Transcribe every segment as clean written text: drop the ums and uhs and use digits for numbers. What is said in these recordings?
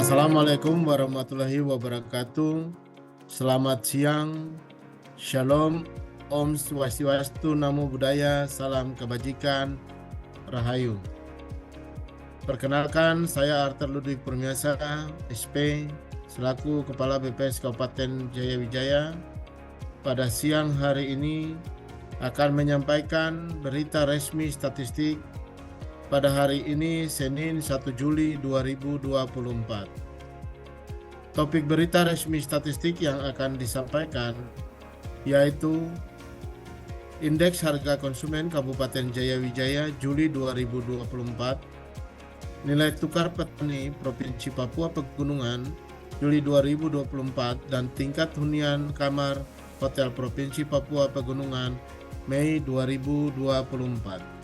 Assalamualaikum warahmatullahi wabarakatuh. Selamat siang, Shalom, Om Swastiastu, Namo Buddhaya, Salam Kebajikan, Rahayu. Perkenalkan, saya Arthur Ludwig Permiasa, SP, selaku Kepala BPS Kabupaten Jayawijaya. Pada siang hari ini akan menyampaikan berita resmi statistik pada hari ini, Senin 1 Juli 2024. Topik berita resmi statistik yang akan disampaikan yaitu Indeks Harga Konsumen Kabupaten Jayawijaya Juli 2024, Nilai Tukar Petani Provinsi Papua Pegunungan Juli 2024, dan Tingkat Hunian Kamar Hotel Provinsi Papua Pegunungan Mei 2024.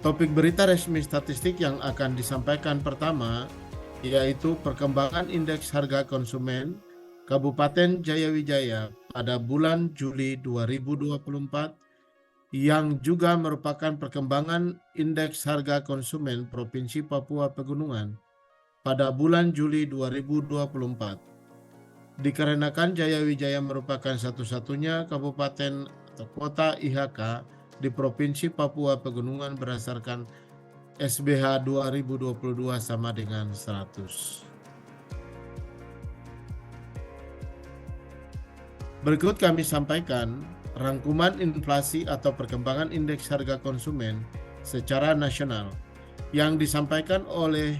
Topik berita resmi statistik yang akan disampaikan pertama yaitu perkembangan Indeks Harga Konsumen Kabupaten Jayawijaya pada bulan Juli 2024 yang juga merupakan perkembangan Indeks Harga Konsumen Provinsi Papua Pegunungan pada bulan Juli 2024. Dikarenakan Jayawijaya merupakan satu-satunya kabupaten atau kota IHK di Provinsi Papua Pegunungan berdasarkan SBH 2022 sama dengan 100. Berikut kami sampaikan rangkuman inflasi atau perkembangan indeks harga konsumen secara nasional yang disampaikan oleh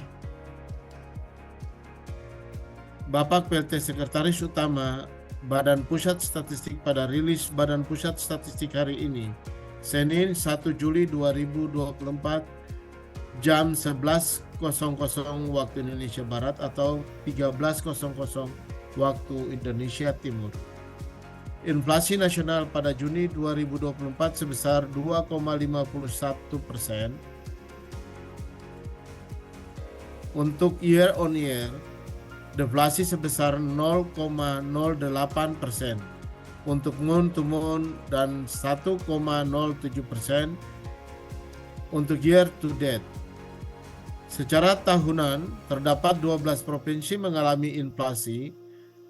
Bapak PLT Sekretaris Utama Badan Pusat Statistik pada rilis Badan Pusat Statistik hari ini, Senin 1 Juli 2024 jam 11.00 waktu Indonesia Barat atau 13.00 waktu Indonesia Timur. Inflasi nasional pada Juni 2024 sebesar 2,51%. Untuk year on year, deflasi sebesar 0,08%. Untuk month to month dan 1,07% untuk year to date. Secara tahunan, terdapat 12 provinsi mengalami inflasi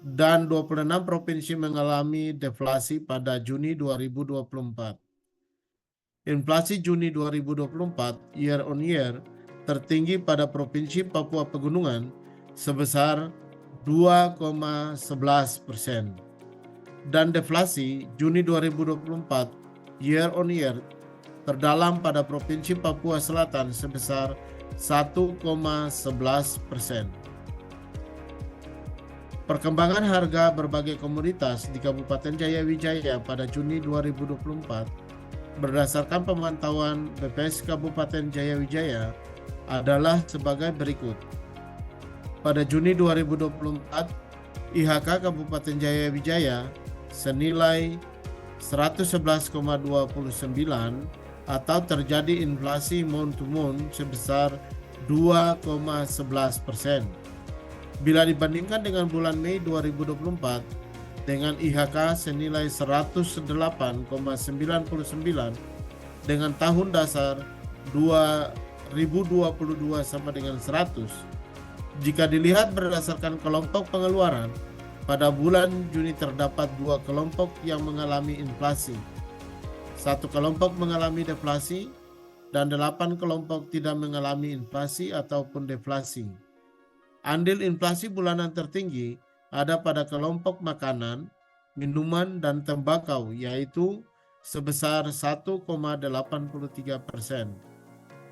dan 26 provinsi mengalami deflasi pada Juni 2024. Inflasi Juni 2024 year on year tertinggi pada Provinsi Papua Pegunungan sebesar 2,11%. Dan deflasi Juni 2024 year on year terdalam pada Provinsi Papua Selatan sebesar 1,11%. Perkembangan harga berbagai komoditas di Kabupaten Jayawijaya pada Juni 2024 berdasarkan pemantauan BPS Kabupaten Jayawijaya adalah sebagai berikut. Pada Juni 2024, IHK Kabupaten Jayawijaya senilai 111,29 atau terjadi inflasi month to month sebesar 2,11%. Bila dibandingkan dengan bulan Mei 2024 dengan IHK senilai 108,99 dengan tahun dasar 2022 sama dengan 100. Jika dilihat berdasarkan kelompok pengeluaran, pada bulan Juni terdapat 2 kelompok yang mengalami inflasi. 1 kelompok mengalami deflasi dan 8 kelompok tidak mengalami inflasi ataupun deflasi. Andil inflasi bulanan tertinggi ada pada kelompok makanan, minuman, dan tembakau yaitu sebesar 1,83%.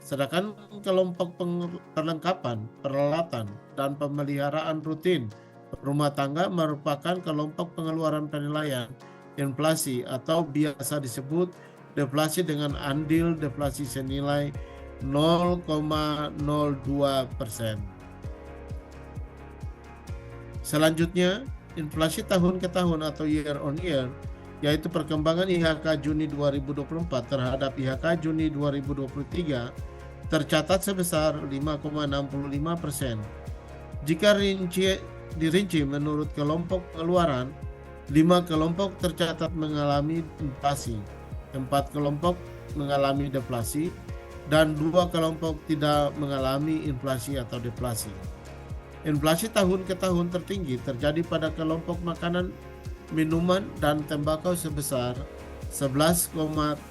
Sedangkan kelompok perlengkapan, peralatan, dan pemeliharaan rutin rumah tangga merupakan kelompok pengeluaran penilaian inflasi atau biasa disebut deflasi dengan andil deflasi senilai 0,02%. Selanjutnya, inflasi tahun ke tahun atau year on year, yaitu perkembangan IHK Juni 2024 terhadap IHK Juni 2023 tercatat sebesar 5,65%. Jika dirinci menurut kelompok pengeluaran, 5 kelompok tercatat mengalami inflasi, 4 kelompok mengalami deflasi, dan 2 kelompok tidak mengalami inflasi atau deflasi. Inflasi tahun ke tahun tertinggi terjadi pada kelompok makanan, minuman, dan tembakau sebesar 11,33%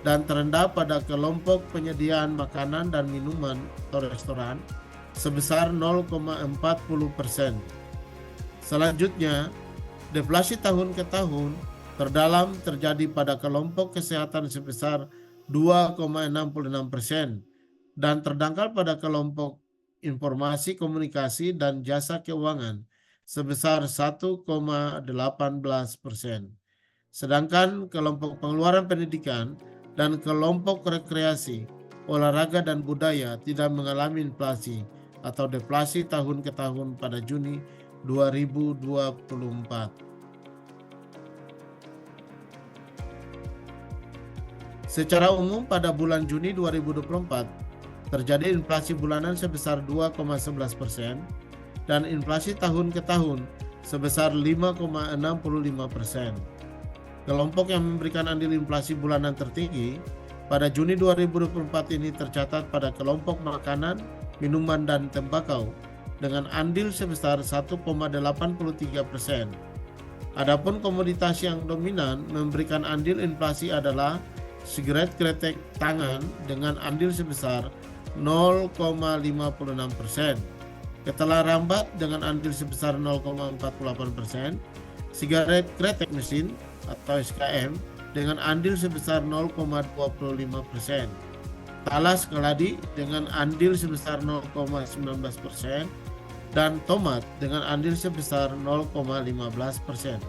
dan terendah pada kelompok penyediaan makanan dan minuman atau restoran sebesar 0,40%. Selanjutnya, deflasi tahun ke tahun terdalam terjadi pada kelompok kesehatan sebesar 2,66% dan terdangkal pada kelompok informasi komunikasi dan jasa keuangan sebesar 1,18%. Sedangkan kelompok pengeluaran pendidikan dan kelompok rekreasi, olahraga dan budaya tidak mengalami inflasi atau deflasi tahun ke tahun pada Juni 2024. Secara umum pada bulan Juni 2024 terjadi inflasi bulanan sebesar 2,11% dan inflasi tahun ke tahun sebesar 5,65%. Kelompok yang memberikan andil inflasi bulanan tertinggi pada Juni 2024 ini tercatat pada kelompok makanan, minuman, dan tembakau dengan andil sebesar 1,83%. Adapun komoditas yang dominan memberikan andil inflasi adalah sigaret kretek tangan dengan andil sebesar 0,56%, ketelar rambat dengan andil sebesar 0,48%, sigaret kretek mesin atau SKM dengan andil sebesar 0,25%, talas keladi dengan andil sebesar 0,19%, dan tomat dengan andil sebesar 0,15%.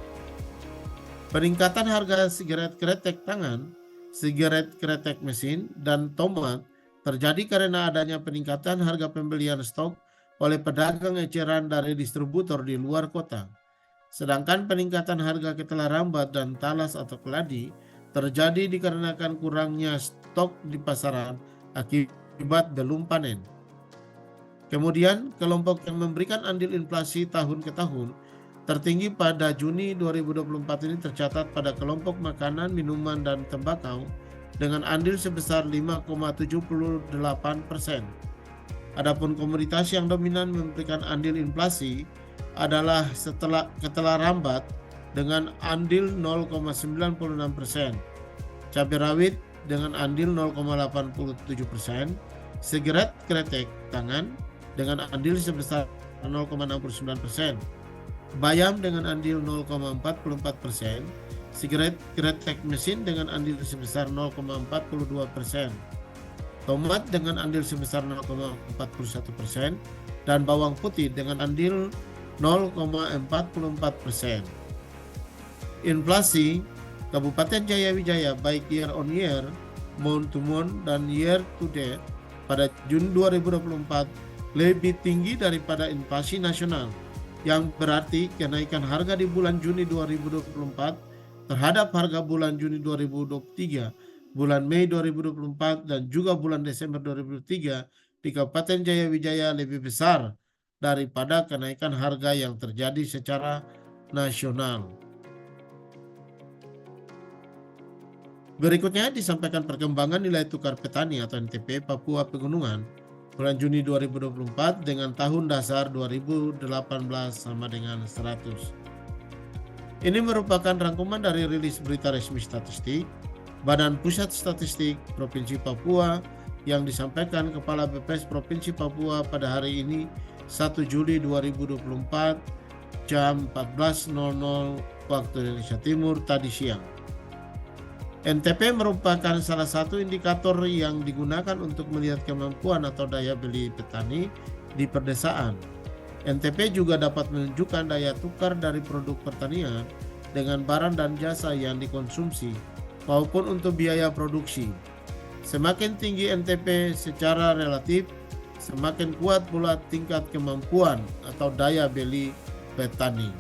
Peningkatan harga sigaret kretek tangan, sigaret kretek mesin, dan tomat terjadi karena adanya peningkatan harga pembelian stok oleh pedagang eceran dari distributor di luar kota. Sedangkan peningkatan harga ketelar rambat dan talas atau keladi terjadi dikarenakan kurangnya stok di pasaran akibat belum panen. Kemudian, kelompok yang memberikan andil inflasi tahun ke tahun tertinggi pada Juni 2024 ini tercatat pada kelompok makanan, minuman, dan tembakau dengan andil sebesar 5,78%. Adapun komoditas yang dominan memberikan andil inflasi adalah ketelar rambat dengan andil 0,96%, cabai rawit dengan andil 0,87%, sigaret kretek tangan dengan andil sebesar 0,69%, bayam dengan andil 0,44%, sigaret kretek mesin dengan andil sebesar 0,42%, tomat dengan andil sebesar 0,41%, dan bawang putih dengan andil 0,44%. Inflasi Kabupaten Jaya Wijaya baik year on year, month to month, dan year to date pada Juni 2024 lebih tinggi daripada inflasi nasional, yang berarti kenaikan harga di bulan Juni 2024 terhadap harga bulan Juni 2023, bulan Mei 2024, dan juga bulan Desember 2023 di Kabupaten Jaya Wijaya lebih besar daripada kenaikan harga yang terjadi secara nasional. Berikutnya disampaikan perkembangan nilai tukar petani atau NTP Papua Pegunungan bulan Juni 2024 dengan tahun dasar 2018 sama dengan 100. Ini merupakan rangkuman dari rilis berita resmi statistik Badan Pusat Statistik Provinsi Papua yang disampaikan Kepala BPS Provinsi Papua pada hari ini 1 Juli 2024 jam 14.00 waktu Indonesia Timur tadi siang. NTP merupakan salah satu indikator yang digunakan untuk melihat kemampuan atau daya beli petani di perdesaan. NTP juga dapat menunjukkan daya tukar dari produk pertanian dengan barang dan jasa yang dikonsumsi maupun untuk biaya produksi. Semakin tinggi NTP secara relatif, semakin kuat pula tingkat kemampuan atau daya beli petani.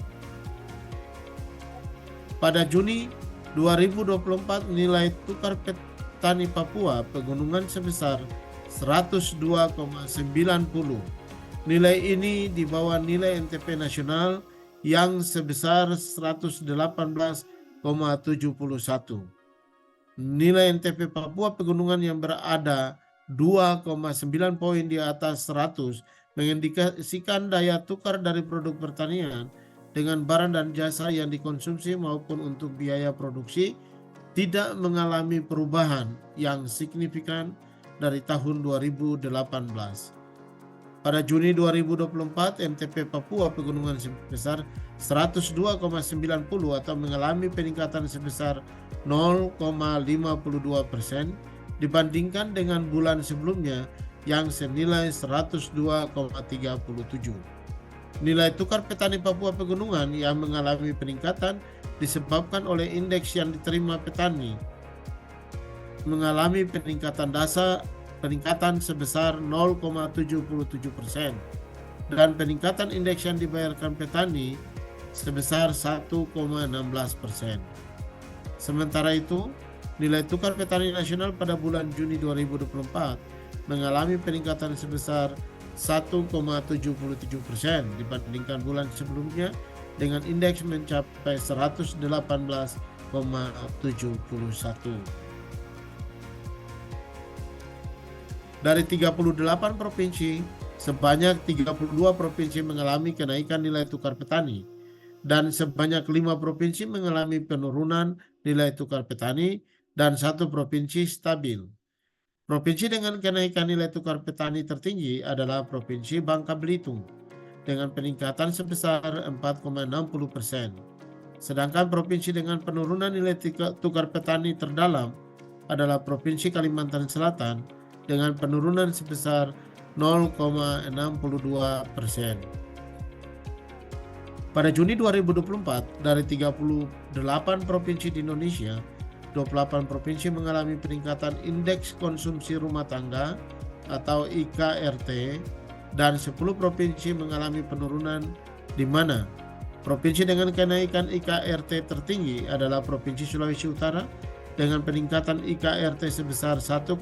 Pada Juni 2024 nilai tukar petani Papua Pegunungan sebesar 102,90. Nilai ini di bawah nilai NTP nasional yang sebesar 118,71. Nilai NTP Papua Pegunungan yang berada 2,9 poin di atas 100 mengindikasikan daya tukar dari produk pertanian dengan barang dan jasa yang dikonsumsi maupun untuk biaya produksi tidak mengalami perubahan yang signifikan dari tahun 2018. Pada Juni 2024, NTP Papua Pegunungan sebesar 102,90 atau mengalami peningkatan sebesar 0,52% dibandingkan dengan bulan sebelumnya yang senilai 102,37. Nilai tukar petani Papua Pegunungan yang mengalami peningkatan disebabkan oleh indeks yang diterima petani mengalami peningkatan sebesar 0,77% dan peningkatan indeks yang dibayarkan petani sebesar 1,16%. Sementara itu, nilai tukar petani nasional pada bulan Juni 2024 mengalami peningkatan sebesar 1,77% dibandingkan bulan sebelumnya dengan indeks mencapai 118,71. Dari 38 provinsi, sebanyak 32 provinsi mengalami kenaikan nilai tukar petani dan sebanyak 5 provinsi mengalami penurunan nilai tukar petani dan 1 provinsi stabil. Provinsi dengan kenaikan nilai tukar petani tertinggi adalah Provinsi Bangka Belitung dengan peningkatan sebesar 4,60%. Sedangkan provinsi dengan penurunan nilai tukar petani terdalam adalah Provinsi Kalimantan Selatan dengan penurunan sebesar 0,62%. Pada Juni 2024, dari 38 provinsi di Indonesia, 28 provinsi mengalami peningkatan indeks konsumsi rumah tangga atau IKRT dan 10 provinsi mengalami penurunan, di mana provinsi dengan kenaikan IKRT tertinggi adalah Provinsi Sulawesi Utara dengan peningkatan IKRT sebesar 1,46%.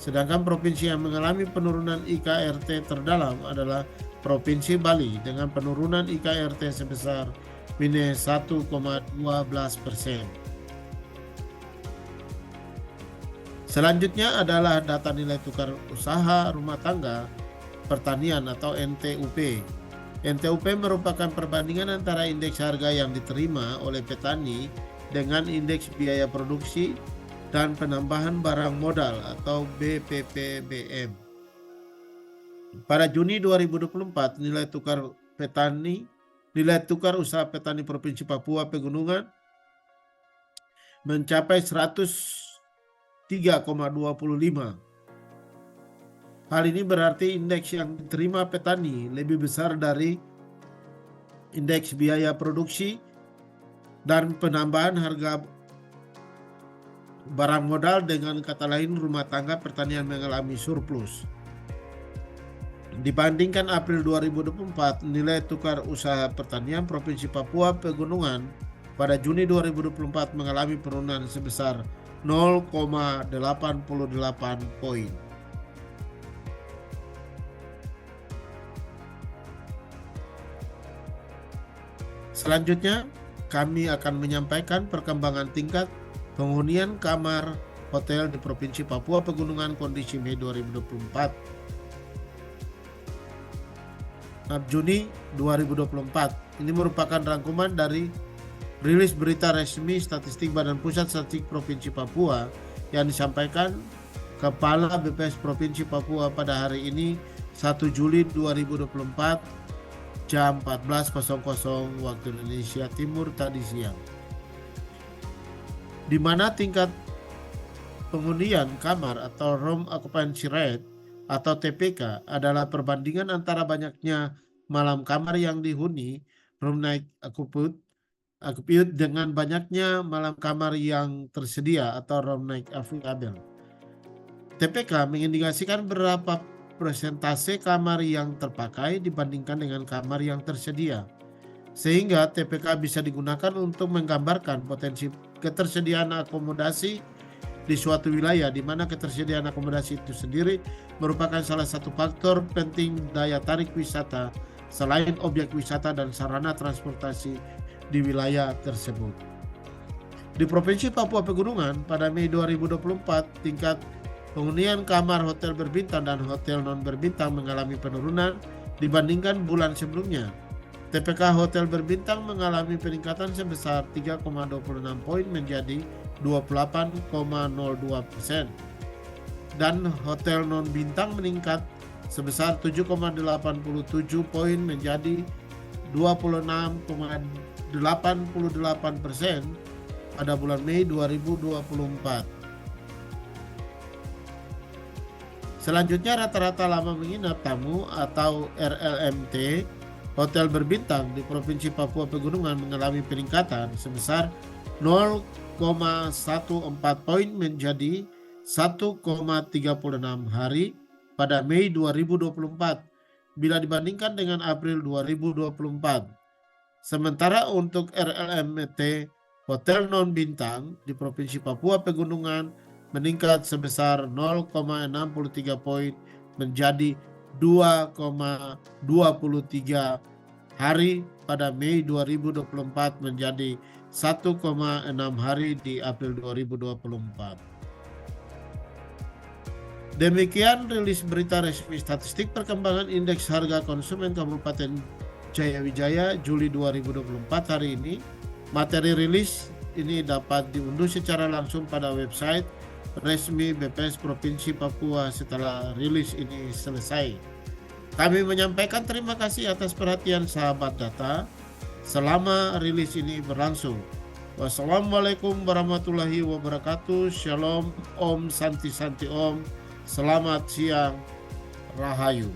Sedangkan provinsi yang mengalami penurunan IKRT terdalam adalah Provinsi Bali dengan penurunan IKRT sebesar minus 1,12%. Selanjutnya adalah data nilai tukar usaha rumah tangga pertanian atau NTUP. NTUP merupakan perbandingan antara indeks harga yang diterima oleh petani dengan indeks biaya produksi dan penambahan barang modal atau BPPBM. Pada Juni 2024, nilai tukar usaha petani Provinsi Papua Pegunungan mencapai 103,25. Hal ini berarti indeks yang diterima petani lebih besar dari indeks biaya produksi dan penambahan harga barang modal. Dengan kata lain, rumah tangga pertanian mengalami surplus. Dibandingkan April 2024, nilai tukar usaha pertanian Provinsi Papua Pegunungan pada Juni 2024 mengalami penurunan sebesar 0,88 poin. Selanjutnya, kami akan menyampaikan perkembangan tingkat penghunian kamar hotel di Provinsi Papua Pegunungan kondisi Mei 2024. Juni 2024. Ini merupakan rangkuman dari rilis berita resmi statistik Badan Pusat Statistik Provinsi Papua yang disampaikan Kepala BPS Provinsi Papua pada hari ini 1 Juli 2024 jam 14.00 waktu Indonesia Timur tadi siang, di mana tingkat penghunian kamar atau room occupancy rate atau TPK adalah perbandingan antara banyaknya malam kamar yang dihuni room night occupied dengan banyaknya malam kamar yang tersedia atau room night available. TPK mengindikasikan berapa persentase kamar yang terpakai dibandingkan dengan kamar yang tersedia, sehingga TPK bisa digunakan untuk menggambarkan potensi ketersediaan akomodasi di suatu wilayah, di mana ketersediaan akomodasi itu sendiri merupakan salah satu faktor penting daya tarik wisata selain objek wisata dan sarana transportasi di wilayah tersebut. Di Provinsi Papua Pegunungan pada Mei 2024, tingkat penghunian kamar hotel berbintang dan hotel non berbintang mengalami penurunan dibandingkan bulan sebelumnya. TPK hotel berbintang mengalami peningkatan sebesar 3,26 poin menjadi 28,02%. Dan hotel non bintang meningkat sebesar 7,87 poin menjadi 26,88% pada bulan Mei 2024. Selanjutnya, rata-rata lama menginap tamu atau RLMT hotel berbintang di Provinsi Papua Pegunungan mengalami peningkatan sebesar 0,14 poin menjadi 1,36 hari pada Mei 2024 bila dibandingkan dengan April 2024. Sementara untuk RLMT hotel non bintang di Provinsi Papua Pegunungan meningkat sebesar 0,63 poin menjadi 2,23 hari pada Mei 2024 menjadi 1,6 hari di April 2024. Demikian rilis berita resmi statistik perkembangan indeks harga konsumen Kabupaten Jayawijaya Juli 2024 hari ini. Materi rilis ini dapat diunduh secara langsung pada website resmi BPS Provinsi Papua setelah rilis ini selesai. Kami menyampaikan terima kasih atas perhatian sahabat data selama rilis ini berlangsung. Wassalamualaikum warahmatullahi wabarakatuh. Shalom, Om Santi Santi Om. Selamat siang, Rahayu.